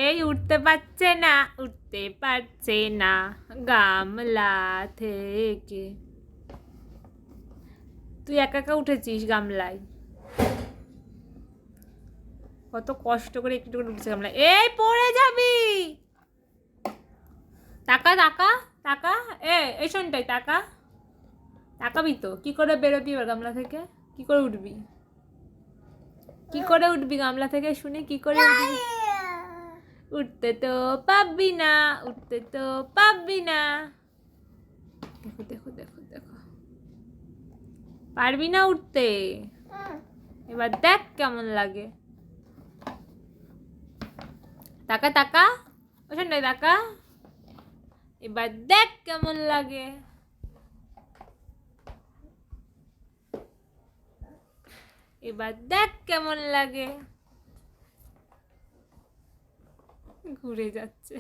এই উঠতে পারছে না, উঠতে পারছে না গামলা থেকে। তুই একা একা উঠেছিস গামলায়, কত কষ্ট করে একটু করে উঠছে গামলায়। এই পড়ে যাবি। টাকা টাকা টাকা, এই শোনটাই টাকা, তাকাবি তো। কি করে বেরোবি এবার গামলা থেকে? কি করে উঠবি? কি করে উঠবি গামলা থেকে শুনি? কি করে উঠবি? উঠতে তো পাবি না, উঠতে তো পাবি না। দেখো দেখো দেখো দেখো, পারবি না উঠতে। এবার দেখ কেমন লাগে। টাকা টাকা, ওখান নাই টাকা। এবার দেখ কেমন লাগে। এবার দেখ কেমন লাগে। ঘুরে যাচ্ছে।